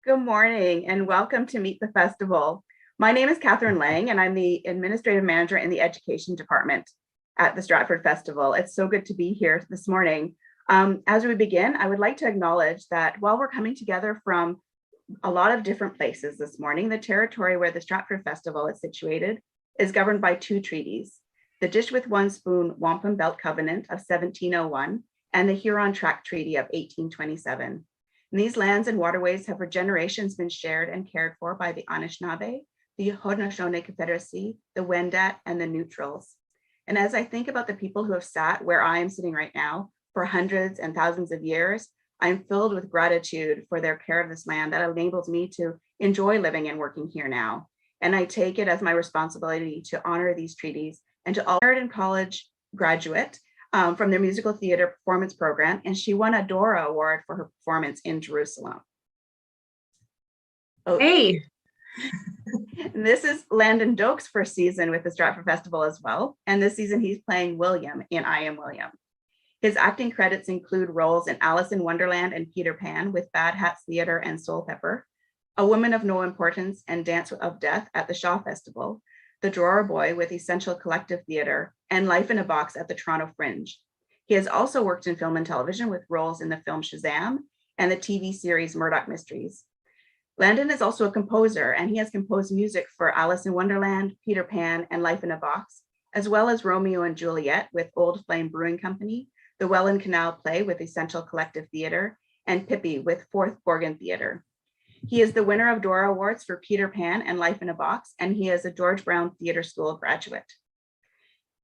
Good morning and welcome to Meet the Festival. My name is Katherine Laing and I'm the Administrative Manager in the Education Department at the Stratford Festival. It's so good to be here this morning. As we begin, I would like to acknowledge that while we're coming together from a lot of different places this morning, the territory where the Stratford Festival is situated is governed by two treaties: the Dish with One Spoon Wampum Belt Covenant of 1701 and the Huron Tract Treaty of 1827. And these lands and waterways have for generations been shared and cared for by the Anishinaabe, the Haudenosaunee Confederacy, the Wendat, and the Neutrals. And as I think about the people who have sat where I am sitting right now for hundreds and thousands of years, I'm filled with gratitude for their care of this land that enables me to enjoy living and working here now. And I take it as my responsibility to honor these treaties and to all Meriden College graduate from their musical theater performance program, and she won a Dora Award for her performance in Jerusalem. Hey. And this is Landon Doak's first season with the Stratford Festival as well. And this season he's playing William in I Am William. His acting credits include roles in Alice in Wonderland and Peter Pan with Bad Hats Theatre and Soul Pepper, A Woman of No Importance and Dance of Death at the Shaw Festival, The Drawer Boy with Essential Collective Theatre, and Life in a Box at the Toronto Fringe. He has also worked in film and television with roles in the film Shazam and the TV series Murdoch Mysteries. Landon is also a composer, and he has composed music for Alice in Wonderland, Peter Pan, and Life in a Box, as well as Romeo and Juliet with Old Flame Brewing Company, the Welland Canal Play with Essential Collective Theatre, and Pippi with Fourth Gorgon Theatre. He is the winner of Dora Awards for Peter Pan and Life in a Box, and he is a George Brown Theatre School graduate.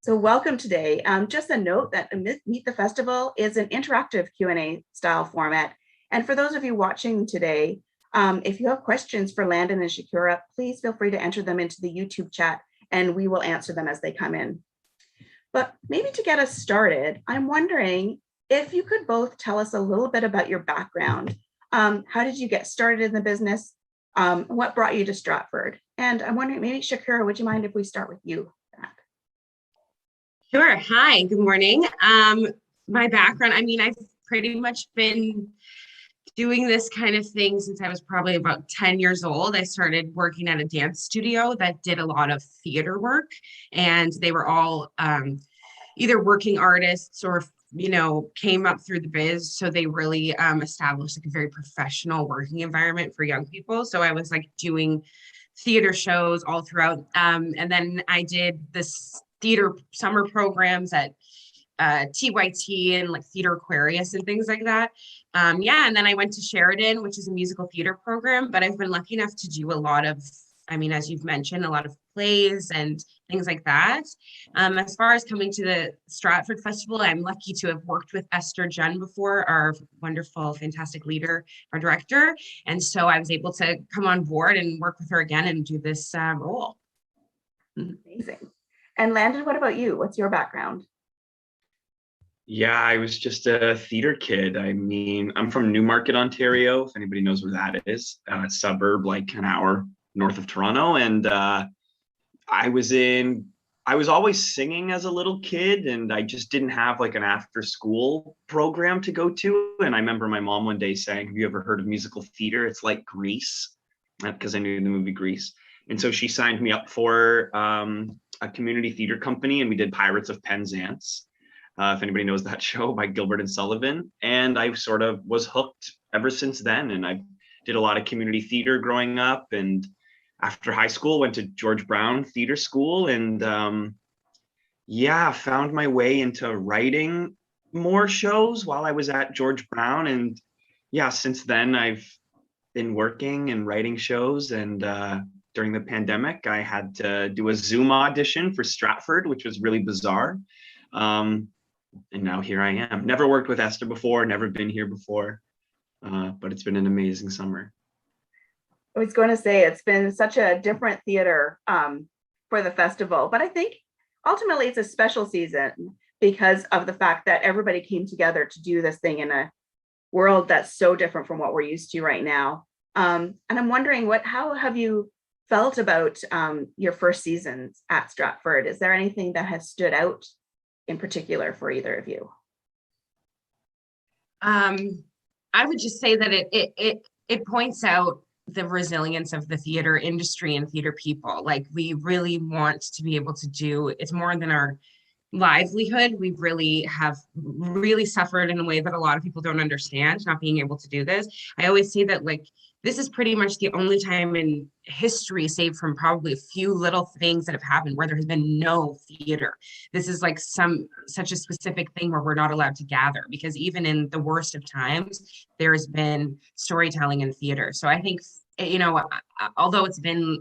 So welcome today. Just a note that Meet the Festival is an interactive Q&A style format. And for those of you watching today, if you have questions for Landon and Shakura, please feel free to enter them into the YouTube chat and we will answer them as they come in. But maybe to get us started, I'm wondering if you could both tell us a little bit about your background. How did you get started in the business? What brought you to Stratford? And I'm wondering, maybe Shakura, would you mind if we start with you? Sure. Hi, good morning. My background, I've pretty much been doing this kind of thing since I was probably about 10 years old. I started working at a dance studio that did a lot of theater work, and they were all either working artists or came up through the biz. So they really established like a very professional working environment for young people. So I was like doing theater shows all throughout. And then I did this theater summer programs at TYT and like Theater Aquarius and things like that. And then I went to Sheridan, which is a musical theater program, but I've been lucky enough to do a lot of, as you've mentioned, a lot of plays and things like that. As far as coming to the Stratford Festival, I'm lucky to have worked with Esther Junn before, our wonderful, fantastic leader, our director. And so I was able to come on board and work with her again and do this role. Amazing. And Landon, what about you? What's your background? Yeah, I was just a theater kid. I'm from Newmarket, Ontario, if anybody knows where that is, a suburb like an hour north of Toronto. And I was always singing as a little kid, and I just didn't have like an after school program to go to. And I remember my mom one day saying, "Have you ever heard of musical theater? It's like Grease," because I knew the movie Grease. And so she signed me up for a community theater company, and we did Pirates of Penzance. If anybody knows that show by Gilbert and Sullivan. And I sort of was hooked ever since then. And I did a lot of community theater growing up. And after high school, went to George Brown Theater School and found my way into writing more shows while I was at George Brown. And since then I've been working and writing shows. And during the pandemic, I had to do a Zoom audition for Stratford, which was really bizarre. And now here I am. Never worked with Esther before, never been here before, but it's been an amazing summer. I was going to say it's been such a different theater for the festival, but I think ultimately it's a special season because of the fact that everybody came together to do this thing in a world that's so different from what we're used to right now. And I'm wondering, how have you felt about your first seasons at Stratford? Is there anything that has stood out in particular for either of you? I would just say that it points out the resilience of the theater industry and theater people. Like, we really want to be able to do, it's more than our livelihood. We really have really suffered in a way that a lot of people don't understand, not being able to do this. I always say that, like, this is pretty much the only time in history, save from probably a few little things that have happened, where there has been no theater. This is like such a specific thing where we're not allowed to gather, because even in the worst of times, there has been storytelling in theater. So I think, you know, although it's been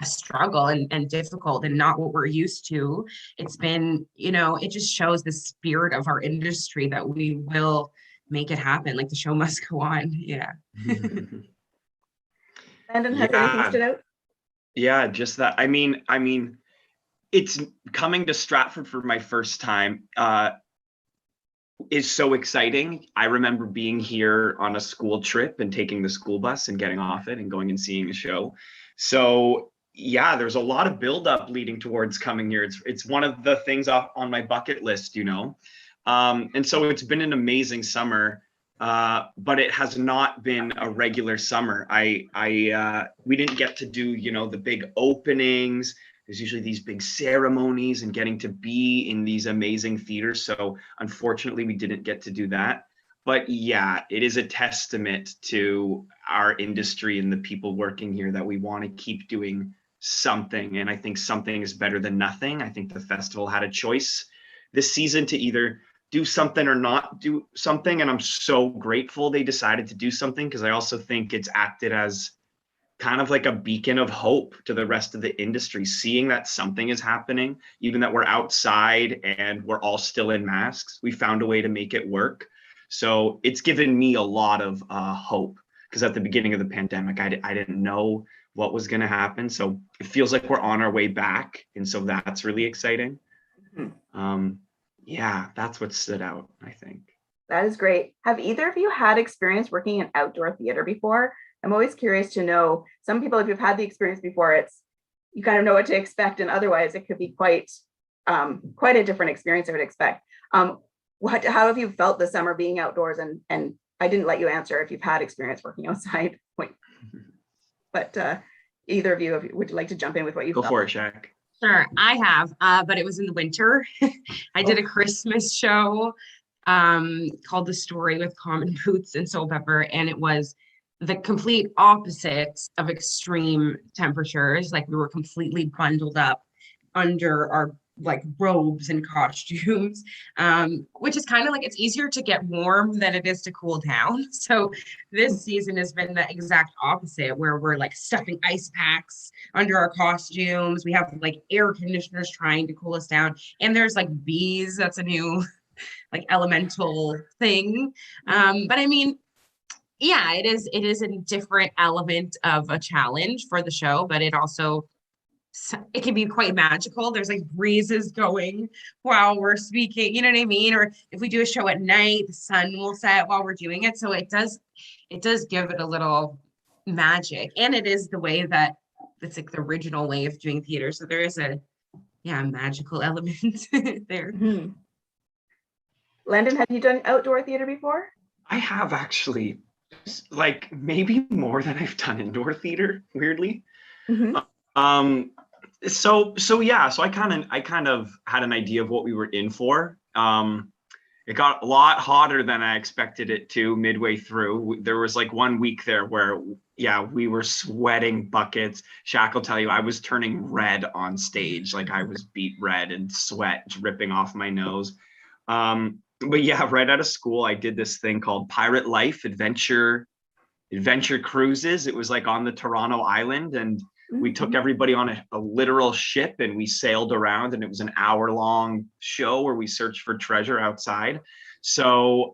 a struggle and difficult and not what we're used to, it's been, you know, it just shows the spirit of our industry that we will make it happen. Like, the show must go on. Yeah. Landon, has anything stood out? Yeah, just that. I mean, it's coming to Stratford for my first time is so exciting. I remember being here on a school trip and taking the school bus and getting off it and going and seeing a show. So yeah, there's a lot of buildup leading towards coming here. It's one of the things on my bucket list, you know. And so it's been an amazing summer. But it has not been a regular summer. We didn't get to do, you know, the big openings. There's usually these big ceremonies and getting to be in these amazing theaters. So unfortunately, we didn't get to do that. But yeah, it is a testament to our industry and the people working here that we want to keep doing something. And I think something is better than nothing. I think the festival had a choice this season to either do something or not do something. And I'm so grateful they decided to do something, because I also think it's acted as kind of like a beacon of hope to the rest of the industry, seeing that something is happening, even that we're outside and we're all still in masks. We found a way to make it work. So it's given me a lot of hope, because at the beginning of the pandemic, I didn't know what was going to happen. So it feels like we're on our way back. And so that's really exciting. Mm-hmm. Yeah, that's what stood out, I think. That is great. Have either of you had experience working in outdoor theater before? I'm always curious to know. Some people, if you've had the experience before, you kind of know what to expect, and otherwise it could be quite a different experience I would expect. How have you felt this summer being outdoors? And I didn't let you answer if you've had experience working outside. But either of you, would you like to jump in with what you Go felt? for it, Shaq. Sure, I have, but it was in the winter. I did a Christmas show called The Story with Common Boots and Soul Pepper, and it was the complete opposite of extreme temperatures. Like, we were completely bundled up under our like robes and costumes, which is kind of like, it's easier to get warm than it is to cool down. So this season has been the exact opposite, where we're like stuffing ice packs under our costumes. We have like air conditioners trying to cool us down, and there's like bees. That's a new like elemental thing. But I mean, yeah, it is a different element of a challenge for the show, but it can be quite magical. There's like breezes going while we're speaking, you know what I mean? Or if we do a show at night, the sun will set while we're doing it. So it does give it a little magic. And it is the way that it's like the original way of doing theater. So there is a magical element there. Mm-hmm. Landon, have you done outdoor theater before? I have, actually, like maybe more than I've done indoor theater, weirdly. Mm-hmm. So I kind of had an idea of what we were in for. It got a lot hotter than I expected it to midway through. There was like 1 week there where, we were sweating buckets. Shaq will tell you, I was turning red on stage. Like, I was beet red and sweat dripping off my nose. But yeah, right out of school, I did this thing called Pirate Life Adventure Cruises. It was like on the Toronto Island, and we took everybody on a literal ship, and we sailed around, and it was an hour-long show where we searched for treasure outside. So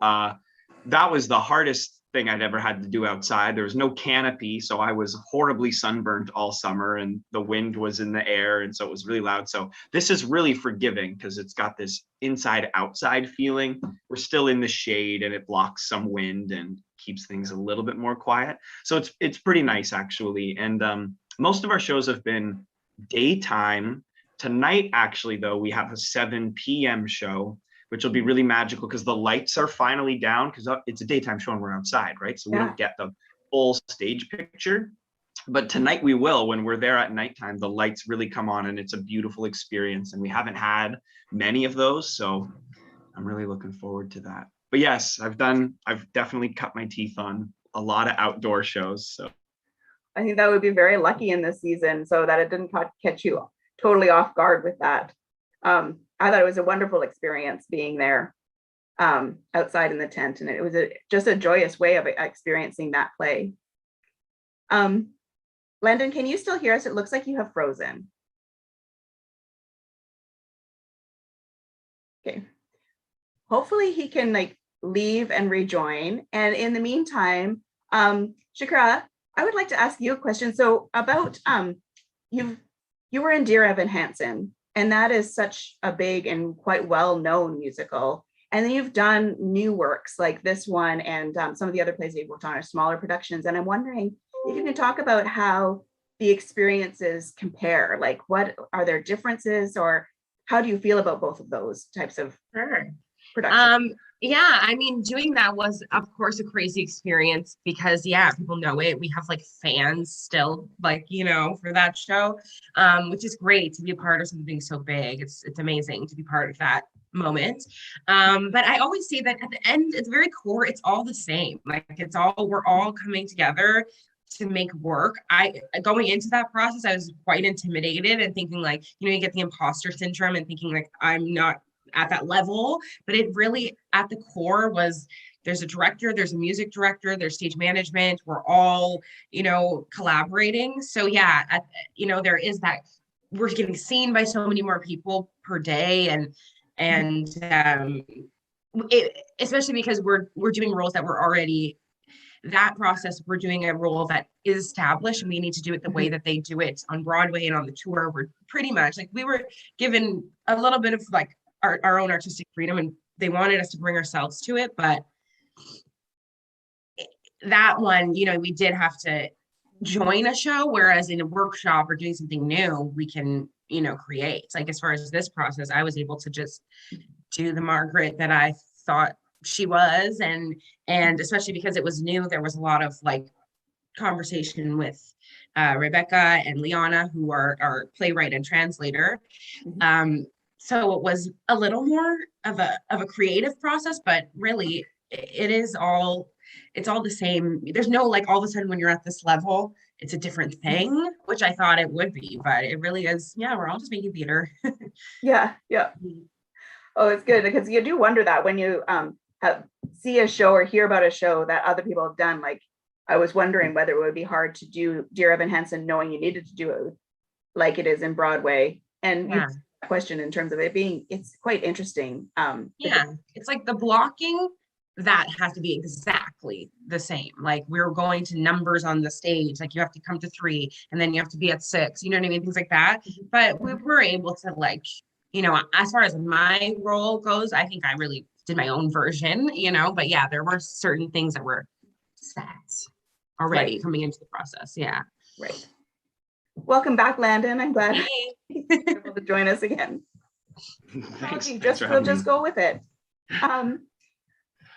that was the hardest thing I'd ever had to do outside. There was no canopy, so I was horribly sunburned all summer, and the wind was in the air, and so it was really loud. So this is really forgiving, because it's got this inside-outside feeling. We're still in the shade, and it blocks some wind and keeps things a little bit more quiet. So it's pretty nice, actually. And most of our shows have been daytime. Tonight, actually, though, we have a 7 p.m. show, which will be really magical, because the lights are finally down, because it's a daytime show and we're outside, right? So we don't get the full stage picture. but tonight we will. When we're there at nighttime, the lights really come on and it's a beautiful experience, and we haven't had many of those, so I'm really looking forward to that. But yes, I've definitely cut my teeth on a lot of outdoor shows. So I think that would be very lucky in this season, so that it didn't catch you totally off guard with that. I thought it was a wonderful experience being there outside in the tent, and it was just a joyous way of experiencing that play. Landon, can you still hear us? It looks like you have frozen. Okay. Hopefully he can like leave and rejoin. And in the meantime, Shakura, I would like to ask you a question. So about you were in Dear Evan Hansen, and that is such a big and quite well-known musical. And then you've done new works like this one, and some of the other plays you've worked on are smaller productions. And I'm wondering if you can talk about how the experiences compare. Like, what are there differences, or how do you feel about both of those types of productions? Yeah, I mean, doing that was, of course, a crazy experience because, yeah, people know it. We have like fans still, like, you know, for that show, which is great to be a part of something so big. It's amazing to be part of that moment. But I always say that at the end, at the very core, it's all the same. Like, we're all coming together to make work. Going into that process, I was quite intimidated and thinking like, you know, you get the imposter syndrome and thinking like, I'm not at that level, but it really at the core was, there's a director, there's a music director, there's stage management, we're all, you know, collaborating. So yeah, you know, there is that, we're getting seen by so many more people per day, and especially because we're doing roles that were already, that process, we're doing a role that is established, and we need to do it the way that they do it on Broadway and on the tour. We're pretty much like, we were given a little bit of like our own artistic freedom, and they wanted us to bring ourselves to it. But that one, you know, we did have to join a show, whereas in a workshop or doing something new, we can, you know, create. Like, as far as this process, I was able to just do the Margaret that I thought she was, and especially because it was new, there was a lot of like conversation with Rebecca and Liana, who are our playwright and translator. So it was a little more of a creative process, but really it's all the same. There's no like, all of a sudden when you're at this level, it's a different thing, which I thought it would be, but it really is. Yeah, we're all just making theater. Yeah. Oh, it's good, because you do wonder that when you see a show or hear about a show that other people have done. Like, I was wondering whether it would be hard to do Dear Evan Hansen knowing you needed to do it like it is in Broadway. And yeah, question in terms of it being, it's quite interesting. It's like the blocking that has to be exactly the same. Like, we're going to numbers on the stage, like you have to come to 3 and then you have to be at 6, you know what I mean, things like that. But we were able to, like, you know, as far as my role goes, I think I really did my own version, you know. But yeah, there were certain things that were set already coming into the process. Yeah, right. Welcome back, Landon. I'm glad you're able to join us again. Thanks. We'll just go with it. I've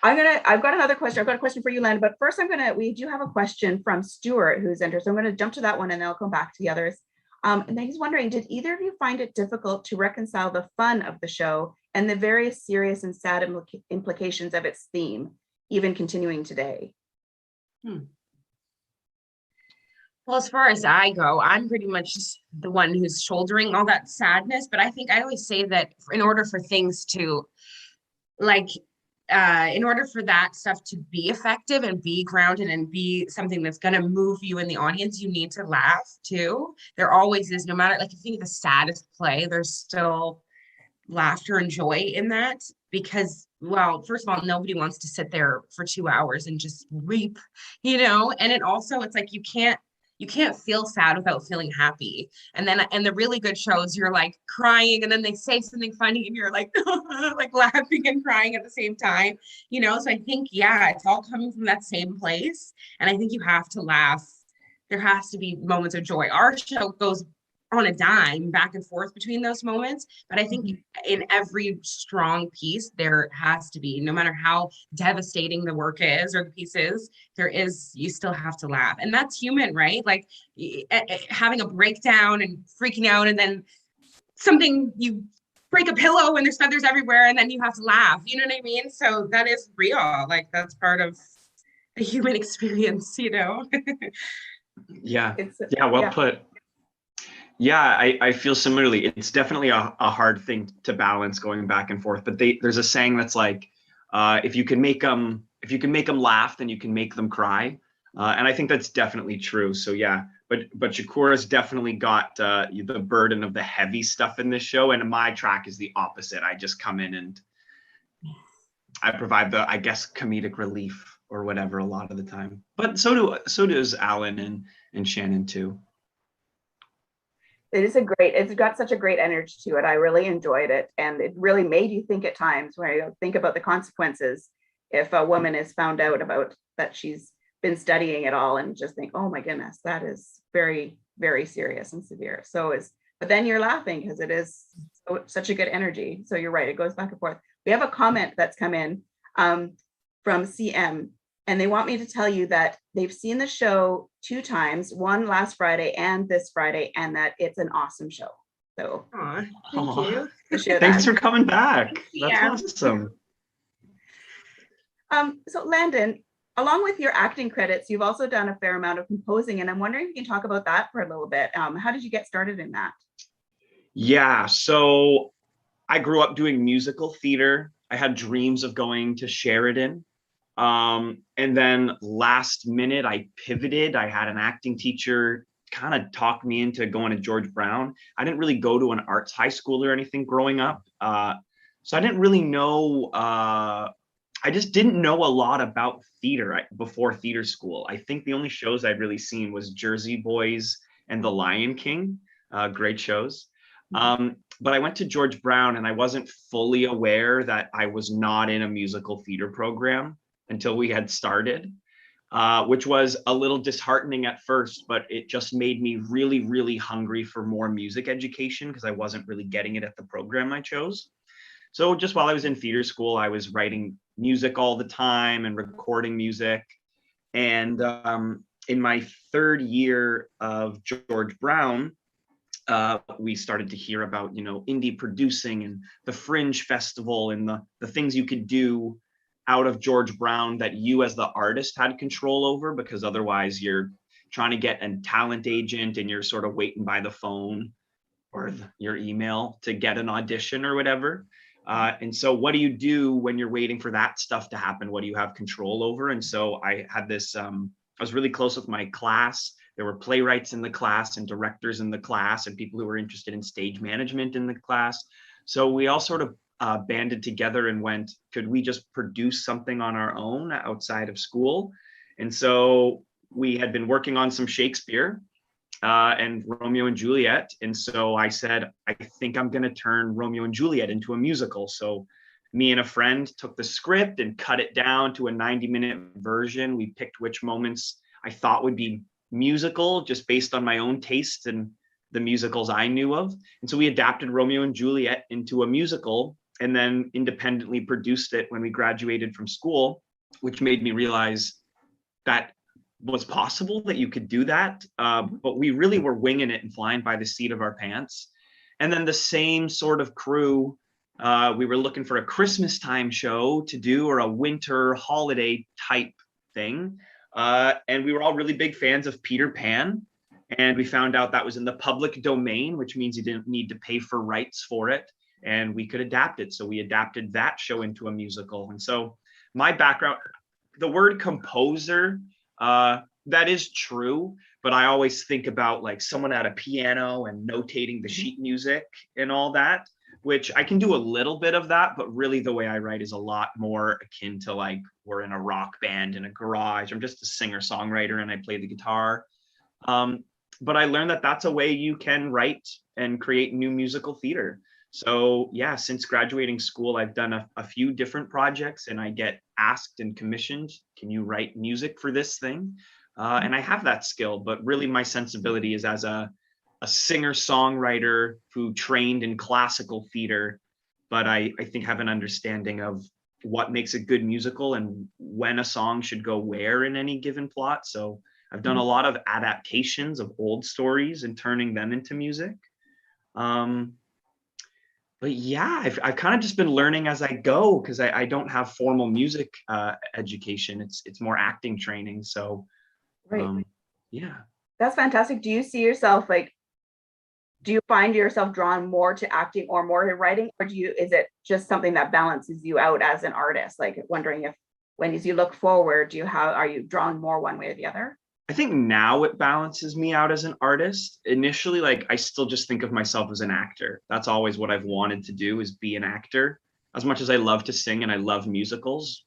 got another question. I've got a question for you, Landon, but first we do have a question from Stuart who's entered. So I'm going to jump to that one and then I'll come back to the others. And then he's wondering, did either of you find it difficult to reconcile the fun of the show and the various serious and sad implications of its theme, even continuing today? Well, as far as I go, I'm pretty much the one who's shouldering all that sadness. But I think I always say that in order for things to, like, in order for that stuff to be effective and be grounded and be something that's going to move you in the audience, you need to laugh too. There always is, no matter, like, if you think of the saddest play, there's still laughter and joy in that, because, well, first of all, nobody wants to sit there for 2 hours and just weep, you know. And it also, it's like, you can't feel sad without feeling happy. And then, and the really good shows, you're like crying and then they say something funny and you're like, like laughing and crying at the same time, you know? So I think, yeah, it's all coming from that same place. And I think you have to laugh. There has to be moments of joy. Our show goes on a dime back and forth between those moments. But I think in every strong piece, there has to be, no matter how devastating the work is or the piece is, you still have to laugh. And that's human, right? Like having a breakdown and freaking out, and then you break a pillow and there's feathers everywhere, and then you have to laugh. You know what I mean? So that is real. Like that's part of the human experience, Yeah. Well put. Yeah, I feel similarly. It's definitely a hard thing to balance going back and forth. But there's a saying that's like, if you can make them laugh, then you can make them cry. And I think that's definitely true. So yeah, but Shakura's definitely got the burden of the heavy stuff in this show, and my track is the opposite. I just come in and I provide the, I guess, comedic relief or whatever a lot of the time. But so does Alan and Shannon too. It's got such a great energy to it. I really enjoyed it. And it really made you think at times, where you think about the consequences if a woman is found out about that she's been studying it all, and just think, oh my goodness, that is very, very serious and severe. But then you're laughing because it is such a good energy. So you're right, it goes back and forth. We have a comment that's come in from CM, and they want me to tell you that they've seen the show 2 times, one last Friday and this Friday, and that it's an awesome show. So thank you. Thanks for coming back. That's awesome. So Landon, along with your acting credits, you've also done a fair amount of composing, and I'm wondering if you can talk about that for a little bit. How did you get started in that? Yeah, so I grew up doing musical theater. I had dreams of going to Sheridan. And then last minute I pivoted. I had an acting teacher kind of talk me into going to George Brown. I didn't really go to an arts high school or anything growing up. So I didn't really know, I just didn't know a lot about theater before theater school. I think the only shows I'd really seen was Jersey Boys and The Lion King, great shows. But I went to George Brown and I wasn't fully aware that I was not in a musical theater program until we had started, which was a little disheartening at first, but it just made me really, really hungry for more music education because I wasn't really getting it at the program I chose. So just while I was in theater school, I was writing music all the time and recording music. And in my 3rd year of George Brown, we started to hear about, indie producing and the Fringe Festival and the things you could do out of George Brown that you as the artist had control over, because otherwise you're trying to get a talent agent and you're sort of waiting by the phone or your email to get an audition or whatever. And so what do you do when you're waiting for that stuff to happen? What do you have control over? And so I had this, I was really close with my class. There were playwrights in the class and directors in the class and people who were interested in stage management in the class. So we all sort of banded together and went, could we just produce something on our own outside of school? And so we had been working on some Shakespeare and Romeo and Juliet. And so I said, I think I'm going to turn Romeo and Juliet into a musical. So me and a friend took the script and cut it down to a 90-minute version. We picked which moments I thought would be musical just based on my own taste and the musicals I knew of. And so we adapted Romeo and Juliet into a musical and then independently produced it when we graduated from school, which made me realize that was possible, that you could do that. But we really were winging it and flying by the seat of our pants. And then the same sort of crew, we were looking for a Christmas time show to do or a winter holiday type thing. And we were all really big fans of Peter Pan. And we found out that was in the public domain, which means you didn't need to pay for rights for it. And we could adapt it. So we adapted that show into a musical. And so my background, the word composer, that is true, but I always think about like someone at a piano and notating the sheet music and all that, which I can do a little bit of that, but really the way I write is a lot more akin to like we're in a rock band in a garage. I'm just a singer-songwriter and I play the guitar. But I learned that that's a way you can write and create new musical theater. So yeah, since graduating school, I've done a few different projects and I get asked and commissioned, can you write music for this thing? And I have that skill, but really my sensibility is as a a singer-songwriter who trained in classical theater, but I think have an understanding of what makes a good musical and when a song should go where in any given plot. So I've done a lot of adaptations of old stories and turning them into music. But yeah, I've kind of just been learning as I go, because I don't have formal music education. It's more acting training. So Right. yeah. That's fantastic. Do you see yourself do you find yourself drawn more to acting or more to writing, or is it just something that balances you out as an artist? Like wondering if as you look forward, are you drawn more one way or the other? I think now it balances me out as an artist. Initially, like I still just think of myself as an actor. That's always what I've wanted to do, is be an actor. As much as I love to sing and I love musicals,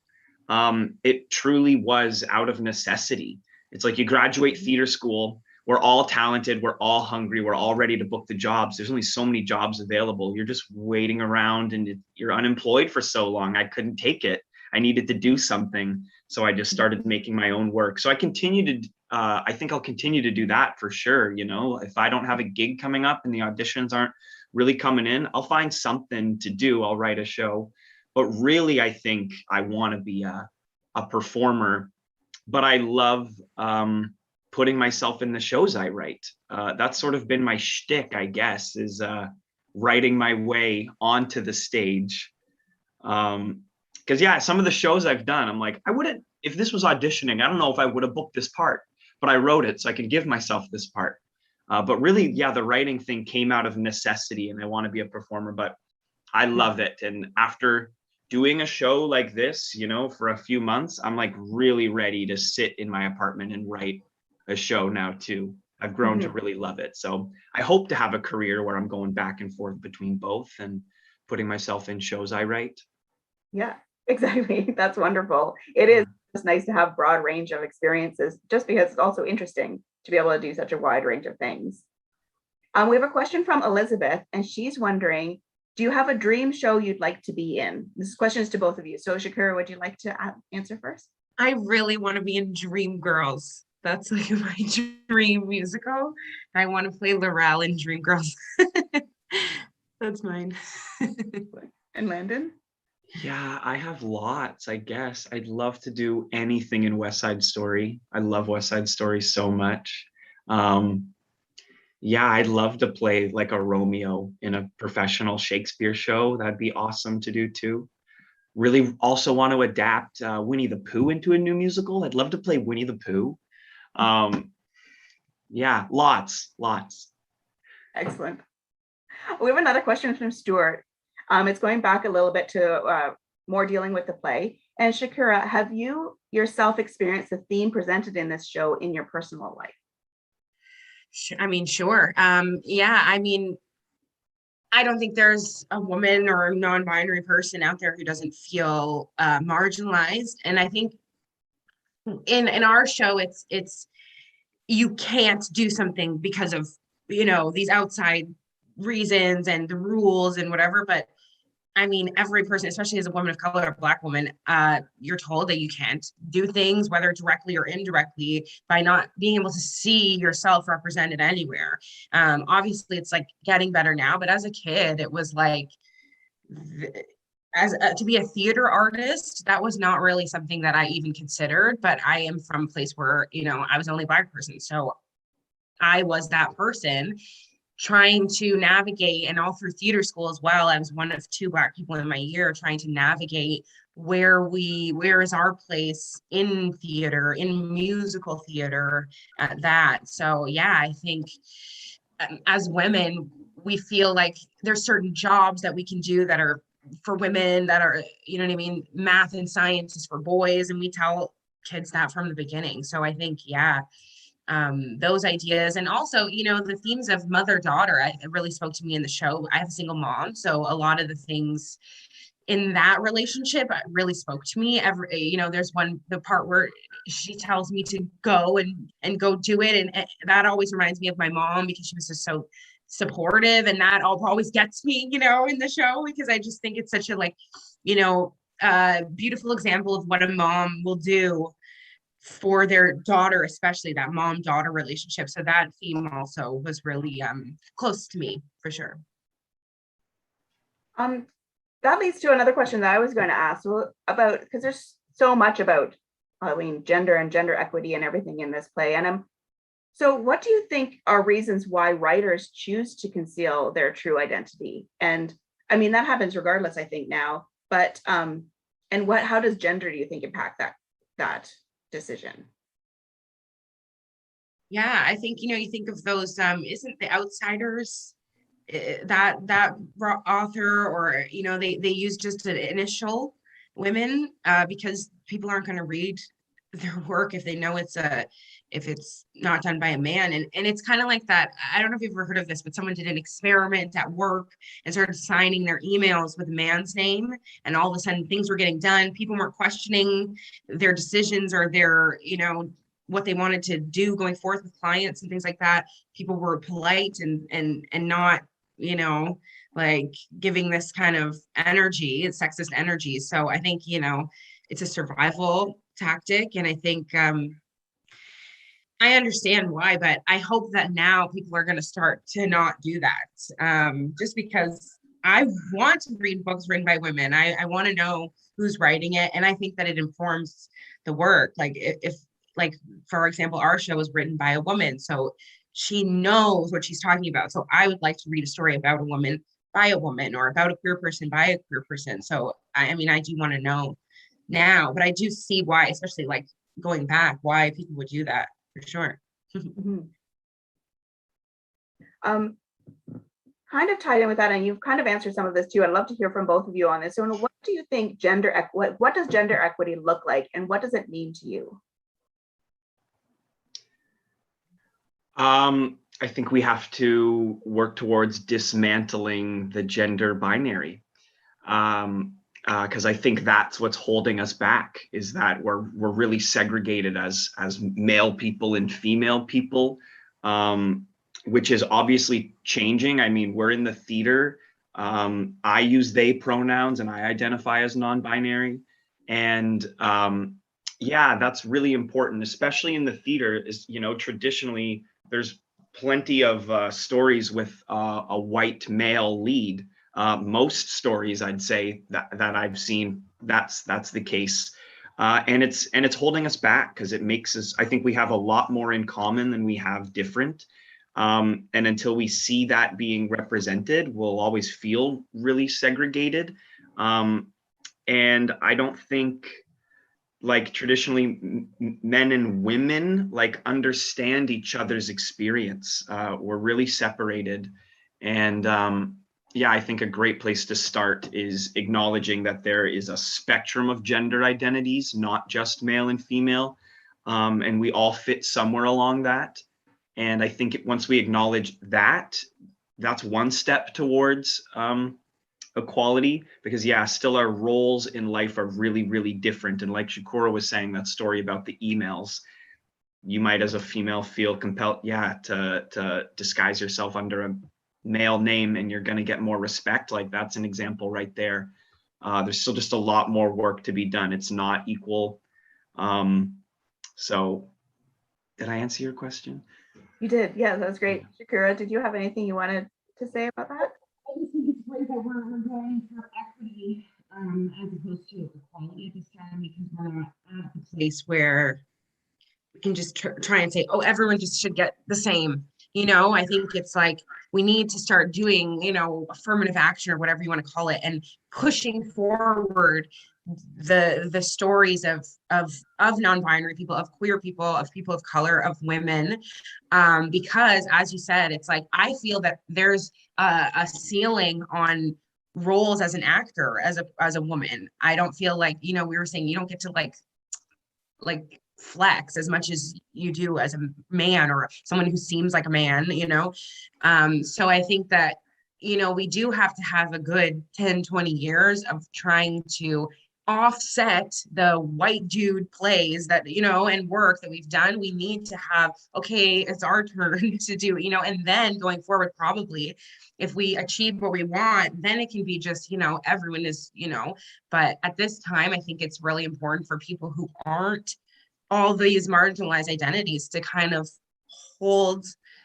it truly was out of necessity. It's like you graduate theater school, we're all talented, we're all hungry, we're all ready to book the jobs. There's only so many jobs available. You're just waiting around and you're unemployed for so long. I couldn't take it. I needed to do something. So I just started making my own work. So I think I'll continue to do that for sure. You know, if I don't have a gig coming up and the auditions aren't really coming in, I'll find something to do. I'll write a show. But really, I think I want to be a performer. But I love putting myself in the shows I write. That's sort of been my shtick, I guess, is writing my way onto the stage. Because yeah, some of the shows I've done, I'm like, if this was auditioning, I don't know if I would have booked this part, but I wrote it so I can give myself this part. But really, yeah, the writing thing came out of necessity, and I want to be a performer, but I love it. And after doing a show like this, you know, for a few months, I'm like really ready to sit in my apartment and write a show now too. I've grown to really love it. So I hope to have a career where I'm going back and forth between both and putting myself in shows I write. Yeah, exactly. That's wonderful. It is just nice to have broad range of experiences, just because it's also interesting to be able to do such a wide range of things. We have a question from Elizabeth, and she's wondering, do you have a dream show you'd like to be in? This question is to both of you. So Shakura, would you like to answer first? I really want to be in Dreamgirls. That's like my dream musical. I want to play Laurel in Dreamgirls. That's mine. And Landon? Yeah, I have lots, I guess. I'd love to do anything in West Side Story. I love West Side Story so much. Yeah, I'd love to play like a Romeo in a professional Shakespeare show. That'd be awesome to do too. Really also want to adapt Winnie the Pooh into a new musical. I'd love to play Winnie the Pooh. Yeah, lots. Excellent. We have another question from Stuart. It's going back a little bit to more dealing with the play. And Shakura, have you yourself experienced the theme presented in this show in your personal life? I mean, sure. Yeah, I mean, I don't think there's a woman or a non-binary person out there who doesn't feel marginalized. And I think in our show, it's you can't do something because of, you know, these outside reasons and the rules and whatever. But I mean, every person, especially as a woman of color, a Black woman, you're told that you can't do things, whether directly or indirectly, by not being able to see yourself represented anywhere. Obviously, it's like getting better now, but as a kid, it was like, to be a theater artist, that was not really something that I even considered. But I am from a place where, you know, I was the only Black person, so I was that person trying to navigate, and all through theater school as well, I was one of 2 Black people in my year trying to navigate where is our place in theater, in musical theater, at that. So yeah, I think as women, we feel like there's certain jobs that we can do that are for women, that are, you know what I mean, math and science is for boys, and we tell kids that from the beginning. So I think, yeah, those ideas, and also, you know, the themes of mother-daughter, it really spoke to me in the show. I have a single mom, so a lot of the things in that relationship really spoke to me. You know, there's the part where she tells me to go and go do it, and that always reminds me of my mom, because she was just so supportive, and that always gets me, you know, in the show, because I just think it's such a, like, you know, beautiful example of what a mom will do for their daughter, especially that mom-daughter relationship. So that theme also was really close to me for sure. That leads to another question that I was going to ask about, because there's so much about, gender and gender equity and everything in this play. And so what do you think are reasons why writers choose to conceal their true identity? And I mean, that happens regardless, I think now, but, and how does gender, do you think, impact that decision? Yeah, I think, you think of those, isn't The Outsiders, that author, or, they use just an initial women, because people aren't going to read their work if they know if it's not done by a man. And it's kind of like that. I don't know if you've ever heard of this, but someone did an experiment at work and started signing their emails with a man's name, and all of a sudden things were getting done. People weren't questioning their decisions or their, what they wanted to do going forth with clients and things like that. People were polite and not, like giving this kind of energy, it's sexist energy. So I think, it's a survival tactic. And I think, I understand why, but I hope that now people are going to start to not do that. Just because I want to read books written by women. I want to know who's writing it. And I think that it informs the work. Like if for example, our show was written by a woman, so she knows what she's talking about. So I would like to read a story about a woman by a woman, or about a queer person by a queer person. So I do want to know now, but I do see why, especially like going back, why people would do that for sure. Mm-hmm. Kind of tied in with that, and you've kind of answered some of this too. I'd love to hear from both of you on this. So what do you think what does gender equity look like, and what does it mean to you? I think we have to work towards dismantling the gender binary, because I think that's what's holding us back, is that we're really segregated as male people and female people, which is obviously changing. I mean, we're in the theater. I use they pronouns and I identify as non-binary, and yeah, that's really important, especially in the theater. Is traditionally there's plenty of stories with a white male lead. Most stories, I'd say, that I've seen, that's the case, and it's holding us back, because it makes us, I think we have a lot more in common than we have different, and until we see that being represented, we'll always feel really segregated, and I don't think, like, traditionally men and women like understand each other's experience. We're really separated, and yeah, I think a great place to start is acknowledging that there is a spectrum of gender identities, not just male and female, and we all fit somewhere along that. And I think once we acknowledge that, that's one step towards equality, because yeah, still our roles in life are really, really different. And like Shakura was saying, that story about the emails, you might as a female feel compelled, yeah, to disguise yourself under a male name, and you're going to get more respect. Like, that's an example right there. There's still just a lot more work to be done. It's not equal. So did I answer your question? You did. Yeah, that was great. Shakura, did you have anything you wanted to say about that? I just think it's great that we're going for equity, as opposed to equality at this time, because we're not at the place where we can just try and say, oh, everyone just should get the same. I think it's like we need to start doing, affirmative action, or whatever you want to call it, and pushing forward the stories of non-binary people, of queer people, of people of color, of women, because, as you said, it's like I feel that there's a ceiling on roles as an actor, as a woman. I don't feel like, we were saying, you don't get to like flex as much as you do as a man, or someone who seems like a man. So I think that we do have to have a good 10-20 years of trying to offset the white dude plays that, and work that we've done. We need to have, okay, it's our turn to do, and then going forward, probably if we achieve what we want, then it can be just, everyone is, but at this time, I think it's really important for people who aren't all these marginalized identities to kind of hold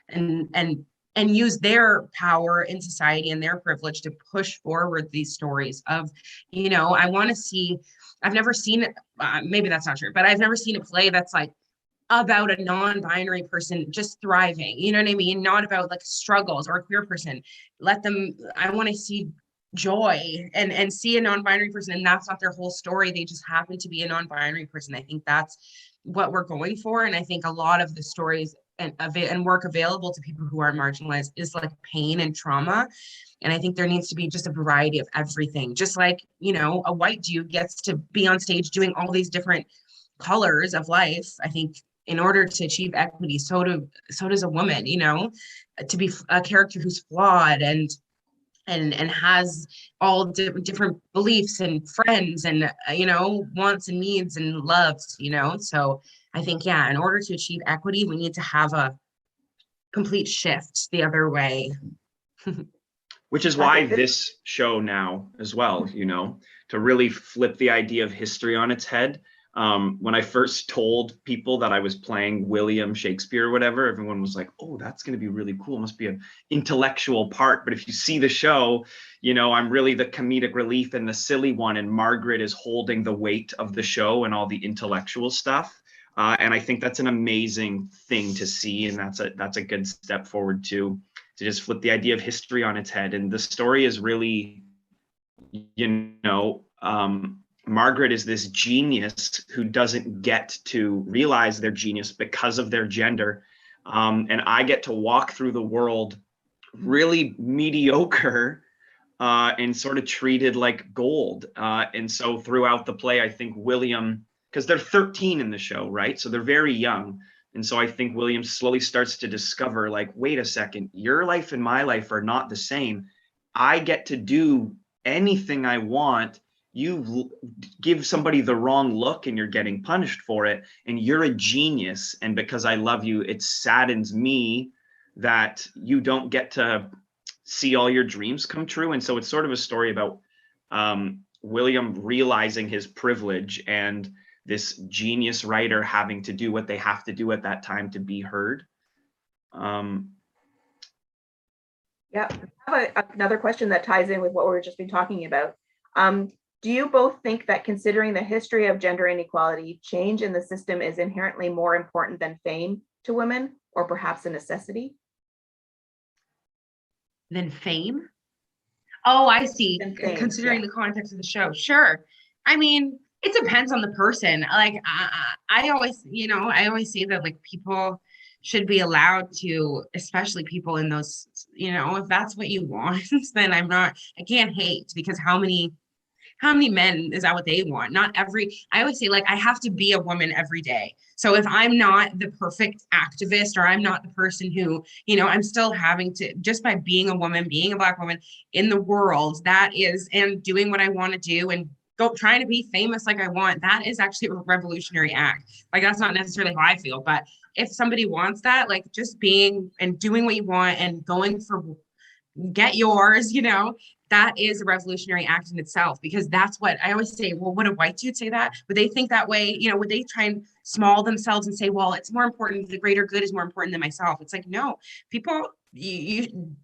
and use their power in society and their privilege to push forward these stories of, I want to see, I've never seen it, maybe that's not true, but I've never seen a play that's like about a non-binary person just thriving, you know what I mean? Not about like struggles, or a queer person. I want to see joy and see a non-binary person, and that's not their whole story. They just happen to be a non-binary person. I think that's what we're going for. And I think a lot of the stories and work available to people who are marginalized is like pain and trauma. And I think there needs to be just a variety of everything. Just like, a white dude gets to be on stage doing all these different colors of life. I think in order to achieve equity, so does a woman, to be a character who's flawed and has all different beliefs and friends and, wants and needs and loves, So I think, yeah, in order to achieve equity, we need to have a complete shift the other way. Which is why this show now as well, to really flip the idea of history on its head. When I first told people that I was playing William Shakespeare or whatever, everyone was like, oh, that's going to be really cool. It must be an intellectual part. But if you see the show, I'm really the comedic relief and the silly one. And Margaret is holding the weight of the show and all the intellectual stuff. And I think that's an amazing thing to see. And that's a good step forward to just flip the idea of history on its head. And the story is really, Margaret is this genius who doesn't get to realize their genius because of their gender. And I get to walk through the world really mediocre and sort of treated like gold. And so throughout the play, I think William, because they're 13 in the show, right? So they're very young. And so I think William slowly starts to discover, like, wait a second, your life and my life are not the same. I get to do anything I want. You give somebody the wrong look and you're getting punished for it, and you're a genius. And because I love you, it saddens me that you don't get to see all your dreams come true. And so it's sort of a story about William realizing his privilege and this genius writer having to do what they have to do at that time to be heard. Yeah, I have another question that ties in with what we've just been talking about. Do you both think that, considering the history of gender inequality, change in the system is inherently more important than fame to women, or perhaps a necessity? Than fame? Oh, I see. Fame, considering the context of the show. Sure. I mean, it depends on the person. Like, I always say that, like, people should be allowed to, especially people in those, if that's what you want, then I can't hate, because how many men, is that what they want? I always say, like, I have to be a woman every day. So if I'm not the perfect activist, or I'm not the person who, I'm still having to, just by being a woman, being a Black woman in the world, and doing what I want to do and trying to be famous like I want, that is actually a revolutionary act. Like, that's not necessarily how I feel, but if somebody wants that, like, just being and doing what you want and going for get yours, that is a revolutionary act in itself, because that's what I always say. Well, would a white dude say that? Would they think that way? Would they try and small themselves and say, well, it's more important, the greater good is more important than myself? It's like, no, people, you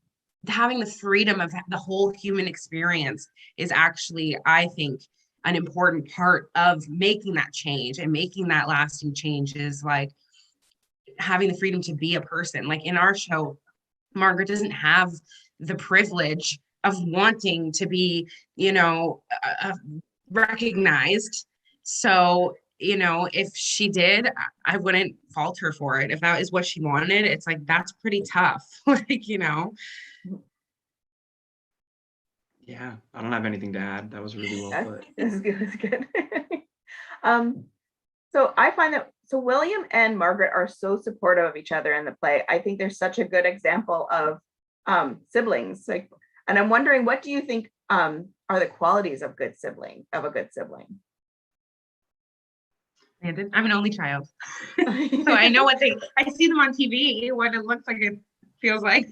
having the freedom of the whole human experience is actually, I think, an important part of making that change, and making that lasting change is like having the freedom to be a person. Like in our show, Margaret doesn't have the privilege of wanting to be, recognized. So, if she did, I wouldn't fault her for it. If that is what she wanted, it's like, that's pretty tough. Yeah, I don't have anything to add. That was really well put. This is good. This is good. So I find that William and Margaret are so supportive of each other in the play. I think they're such a good example of siblings. Like, and I'm wondering, what do you think are the qualities of a good sibling? Landon, I'm an only child, so I know I see them on TV, what it looks like, it feels like.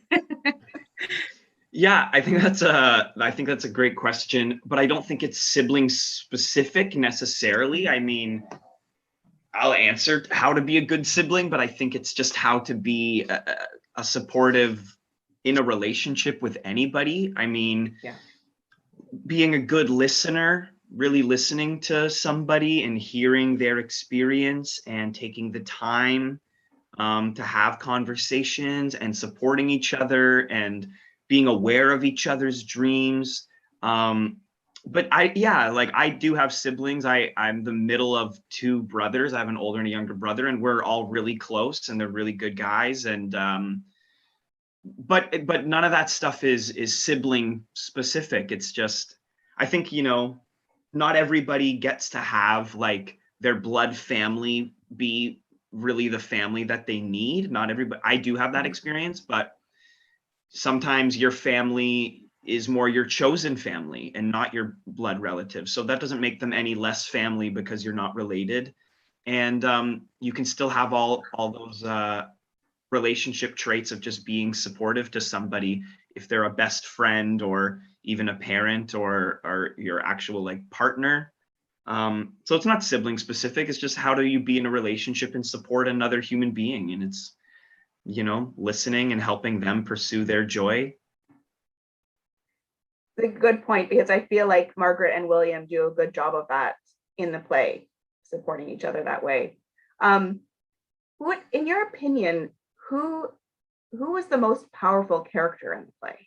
Yeah, I think that's a great question, but I don't think it's sibling specific necessarily. I mean, I'll answer how to be a good sibling, but I think it's just how to be a supportive in a relationship with anybody. I mean, Yeah. being a good listener, really listening to somebody and hearing their experience and taking the time to have conversations and supporting each other and being aware of each other's dreams. But I do have siblings. I'm the middle of two brothers. I have an older and a younger brother, and we're all really close and they're really good guys. And but none of that stuff is sibling specific. It's just, I think, not everybody gets to have like their blood family be really the family that they need. Not everybody, I do have that experience, but sometimes your family is more your chosen family and not your blood relative. So that doesn't make them any less family because you're not related. And you can still have all those relationship traits of just being supportive to somebody if they're a best friend or even a parent or your actual like partner. So it's not sibling specific. It's just how do you be in a relationship and support another human being? And it's, listening and helping them pursue their joy. It's a good point, because I feel like Margaret and William do a good job of that in the play, supporting each other that way. What, in your opinion, who was the most powerful character in the play?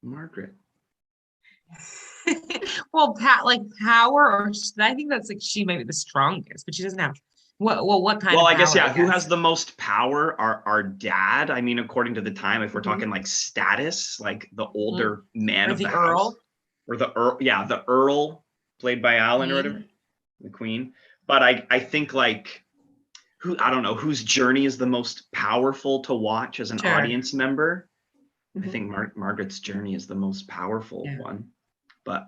Margaret. Well, power, or I think that's like she might be the strongest, but she doesn't have what kind of Well, power, I guess, yeah, who has the most power? Our dad. I mean, according to the time, if we're talking like status, like the older man or of the the Earl, house, or the Earl, yeah, the Earl played by Alan or whatever, the Queen. But I think like I don't know whose journey is the most powerful to watch as an audience member. I think Margaret's journey is the most powerful one. But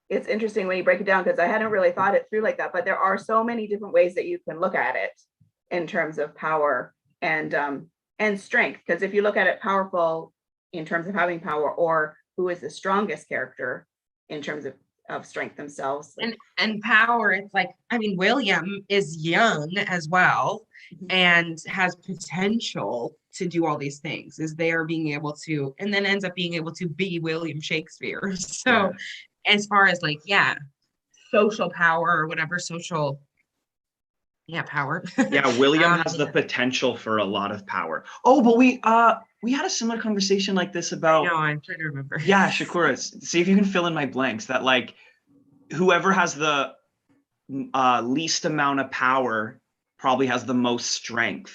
it's interesting when you break it down, because I hadn't really thought it through like that, but there are so many different ways that you can look at it in terms of power and strength. Because if you look at it powerful in terms of having power, or who is the strongest character in terms of strength themselves. And power, it's like, I mean, William is young as well and has potential to do all these things, is there being able to, and then ends up being able to be William Shakespeare. So as far as like, social power or whatever, social power. William has the potential for a lot of power. Oh, but we had a similar conversation like this about, no, I'm trying to remember. Shakura, see if you can fill in my blanks, that like whoever has the least amount of power probably has the most strength.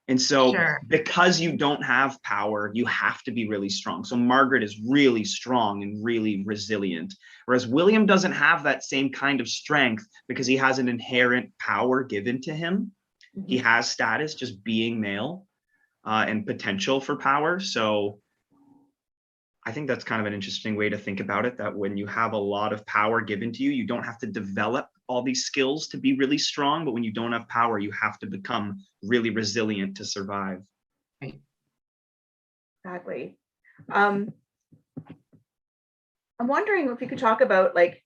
And so because you don't have power, you have to be really strong. So Margaret is really strong and really resilient, whereas William doesn't have that same kind of strength because he has an inherent power given to him. He has status, just being male, and potential for power. So I think that's kind of an interesting way to think about it, that when you have a lot of power given to you, you don't have to develop all these skills to be really strong, but when you don't have power, you have to become really resilient to survive. Right. Exactly. I'm wondering if you could talk about, like,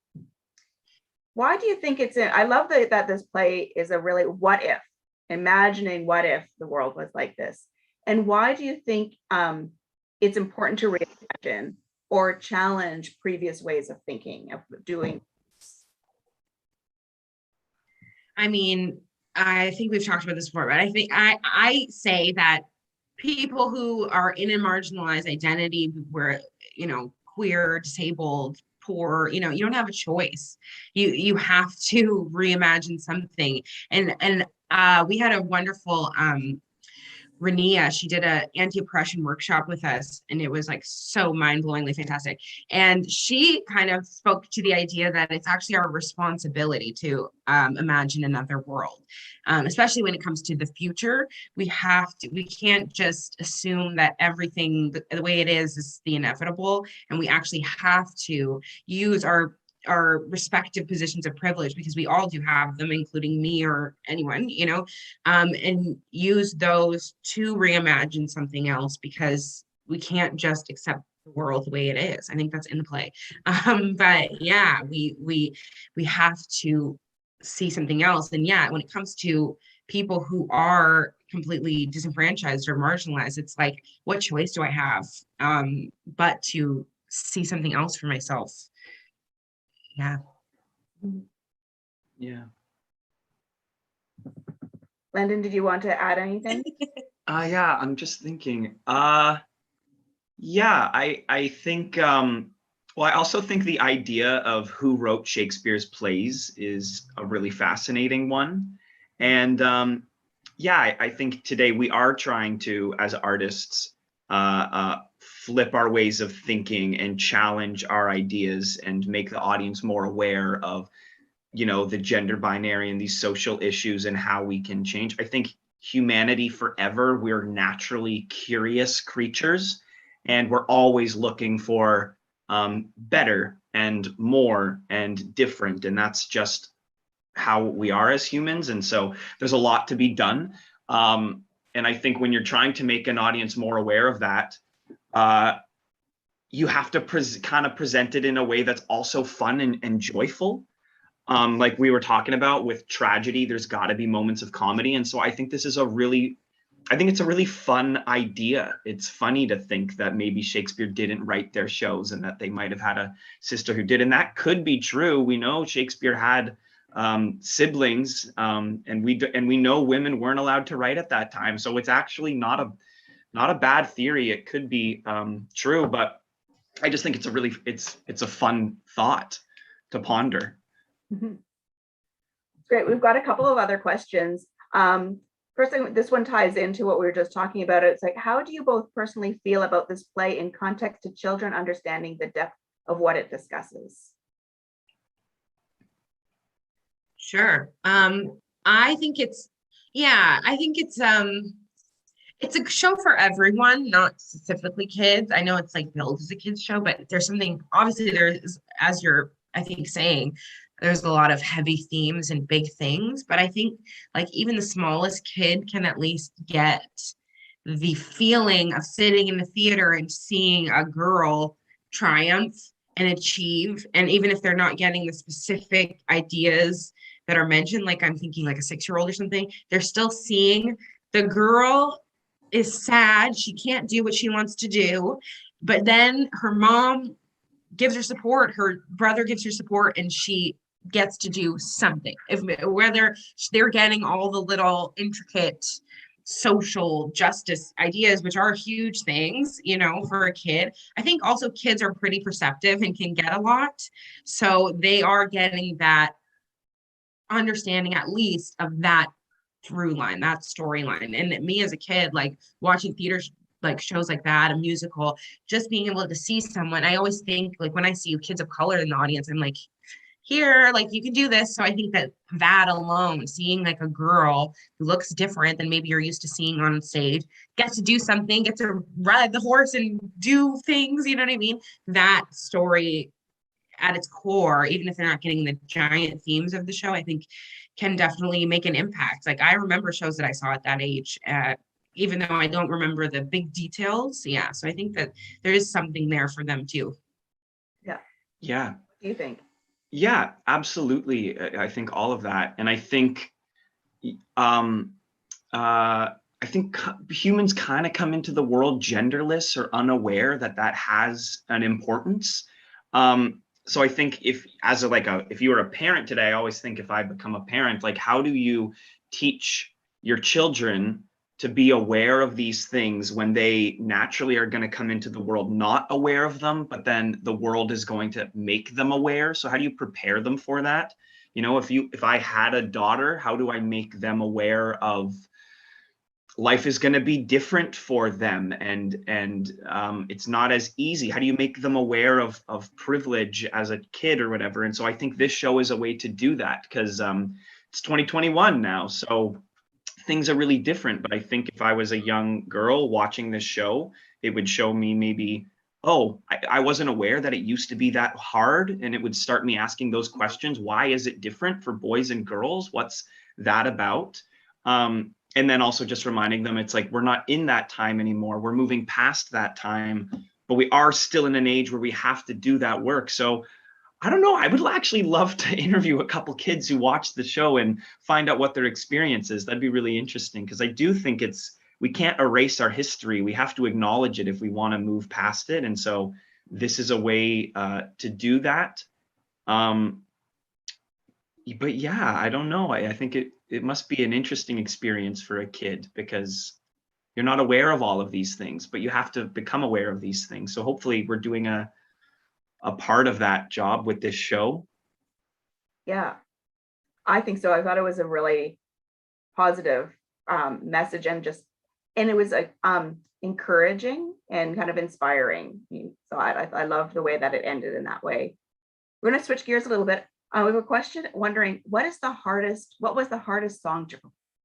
why do you think I love that this play is a really what if, imagining what if the world was like this. And why do you think it's important to reimagine or challenge previous ways of thinking, of doing? I mean, I think we've talked about this before, but I think I say that people who are in a marginalized identity, where, queer, disabled, poor, you don't have a choice. You have to reimagine something. And we had a wonderful Rania, she did a anti-oppression workshop with us, and it was like so mind-blowingly fantastic. And she kind of spoke to the idea that it's actually our responsibility to imagine another world, especially when it comes to the future. We can't just assume that everything the way it is the inevitable, and we actually have to use our respective positions of privilege, because we all do have them, including me or anyone, and use those to reimagine something else, because we can't just accept the world the way it is. I think that's in the play. But yeah, we have to see something else. And yeah, when it comes to people who are completely disenfranchised or marginalized, it's like, what choice do I have but to see something else for myself? Yeah. Yeah. Landon, did you want to add anything? Yeah, I'm just thinking. Yeah, I think well, I also think the idea of who wrote Shakespeare's plays is a really fascinating one. And yeah, I think today we are trying to, as artists, flip our ways of thinking and challenge our ideas and make the audience more aware of, you know, the gender binary and these social issues and how we can change. I think humanity forever, we're naturally curious creatures, and we're always looking for better and more and different. And that's just how we are as humans. And so there's a lot to be done. And I think when you're trying to make an audience more aware of that, you have to kind of present it in a way that's also fun and joyful. Like we were talking about with tragedy, there's got to be moments of comedy. And so I think this is I think it's a really fun idea. It's funny to think that maybe Shakespeare didn't write their shows and that they might have had a sister who did. And that could be true. We know Shakespeare had siblings, and we know women weren't allowed to write at that time. So it's actually not a bad theory. It could be true, but I just think it's a fun thought to ponder. Great. We've got a couple of other questions. First thing, this one ties into what we were just talking about. It's like, how do you both personally feel about this play in context to children understanding the depth of what it discusses? Sure. I think it's a show for everyone, not specifically kids. I know it's like billed as a kids show, but there's something, obviously there is, as you're, I think, saying, there's a lot of heavy themes and big things, but I think like even the smallest kid can at least get the feeling of sitting in the theater and seeing a girl triumph and achieve. And even if they're not getting the specific ideas that are mentioned, like I'm thinking like a 6-year-old or something, they're still seeing the girl is sad. She can't do what she wants to do, but then her mom gives her support, her brother gives her support, and she gets to do something. Whether they're getting all the little intricate social justice ideas, which are huge things, you know, for a kid. I think also kids are pretty perceptive and can get a lot. So they are getting that understanding at least of that through line, that storyline. And me as a kid, like watching theater like shows like that, a musical, just being able to see someone, I always think like when I see kids of color in the audience, I'm like, here, like you can do this. So I think that alone, seeing like a girl who looks different than maybe you're used to seeing on stage, gets to do something, gets to ride the horse and do things, you know what I mean? That story at its core, even if they're not getting the giant themes of the show, I think can definitely make an impact. Like I remember shows that I saw at that age, even though I don't remember the big details. Yeah. So I think that there is something there for them too. Yeah. Yeah. What do you think? Yeah, absolutely. I think all of that. And I think humans kind of come into the world genderless or unaware that has an importance. So I think if you were a parent today, I always think if I become a parent, like how do you teach your children to be aware of these things when they naturally are going to come into the world not aware of them, but then the world is going to make them aware. So how do you prepare them for that? You know, if I had a daughter, how do I make them aware of life is going to be different for them, and it's not as easy? How do you make them aware of privilege as a kid or whatever? And so I think this show is a way to do that, because it's 2021 now, so things are really different. But I think if I was a young girl watching this show, it would show me maybe, oh, I wasn't aware that it used to be that hard. And it would start me asking those questions. Why is it different for boys and girls? What's that about? And then also just reminding them, it's like, we're not in that time anymore. We're moving past that time. but we are still in an age where we have to do that work. So I don't know. I would actually love to interview a couple kids who watch the show and find out what their experience is. That'd be really interesting, because I do think we can't erase our history. We have to acknowledge it if we want to move past it. And so this is a way to do that. But yeah, I don't know. I think it must be an interesting experience for a kid, because you're not aware of all of these things, but you have to become aware of these things. So hopefully we're doing a part of that job with this show. Yeah, I think so. I thought it was a really positive message, and it was encouraging and kind of inspiring. So I love the way that it ended in that way. We're going to switch gears a little bit. We have a question wondering, what was the hardest song